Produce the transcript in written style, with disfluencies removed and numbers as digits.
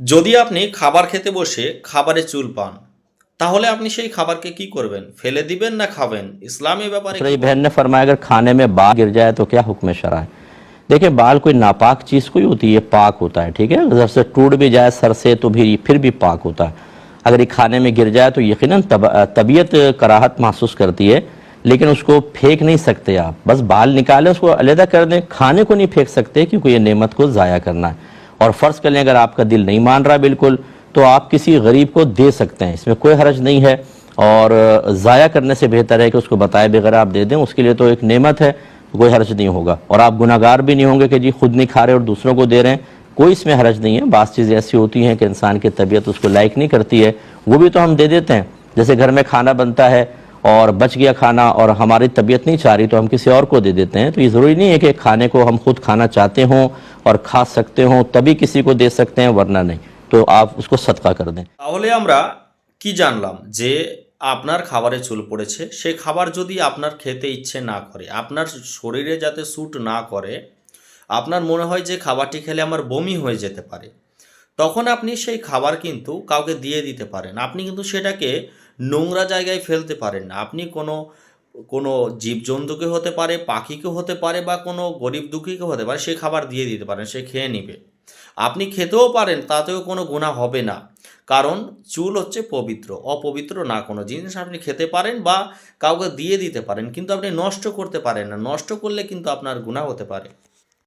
যদি আপনি খাবার খেতে বসে খাবারে চুল পান, তাহলে আপনি সেই খাবারকে কি করবেন? ফেলে দিবেন না খাবেন? ইসলাম এ ব্যাপারে কি रही বলে? बहन ने फरमाया अगर खाने में बाल गिर जाए तो क्या हुक्म शरअ है। देखिए, बाल कोई नापाक चीज़ कोई होती है, पाक होता है, ठीक है। अगर से टूट भी जाए सर से तो भी फिर भी पाक होता है। अगर ये खाने में गिर जाए तो यकीनन तबीयत कराहत महसूस करती है, लेकिन उसको फेंक नहीं सकते आप। बस बाल निकालें, उसको अलहदा कर दें, खाने को नहीं फेंक सकते क्योंकि ये नेमत को ज़ाया करना है। और फ़र्ज़ कर लें अगर आपका दिल नहीं मान रहा बिल्कुल, तो आप किसी गरीब को दे सकते हैं, इसमें कोई हरज नहीं है। और ज़ाया करने से बेहतर है कि उसको बताए बगैर आप दे दें, उसके लिए तो एक नेमत है, कोई हरज नहीं होगा। और आप गुनाहगार भी नहीं होंगे कि जी खुद नहीं खा रहे और दूसरों को दे रहे हैं, कोई इसमें हरज नहीं है। बाज़ चीज़ें ऐसी होती हैं कि इंसान की तबीयत उसको लाइक नहीं करती है, वो भी तो हम दे देते हैं। जैसे घर में खाना बनता है और बच गया खाना और हमारी तबीयत नहीं चाह रही तो हम किसी और को दे देते हैं। तो ये ज़रूरी नहीं है कि खाने को हम खुद खाना चाहते हों और खा सकते हों तभी किसी को दे सकते हैं, वरना नहीं। तो आप उसको सदका कर दें। তাহলে আমরা কি জানলাম? যে আপনার খাবারে চুল পড়েছে, সে খাবার যদি আপনার খেতে ইচ্ছে না করে, আপনার শরীরে যাতে স্যুট না করে, আপনার মনে হয় যে খাবারটি খেলে আমার বমি হয়ে যেতে পারে, তখন আপনি সেই খাবার কিন্তু কাউকে দিয়ে দিতে পারেন। আপনি কিন্তু সেটাকে নোংরা জায়গায় ফেলতে পারেন না। আপনি কোনো কোনো জীবজন্তুকে হতে পারে, পাখিকে হতে পারে বা কোনো গরিব দুঃখীকে হতে পারে, সে খাবার দিয়ে দিতে পারেন, সে খেয়ে নিবে। আপনি খেতেও পারেন, তাতেও কোনো গুনাহ হবে না। কারণ চুল হচ্ছে পবিত্র, অপবিত্র না কোনো জিনিস আপনি খেতে পারেন বা কাউকে দিয়ে দিতে পারেন, কিন্তু আপনি নষ্ট করতে পারেন না। নষ্ট করলে কিন্তু আপনার গুনাহ হতে পারে।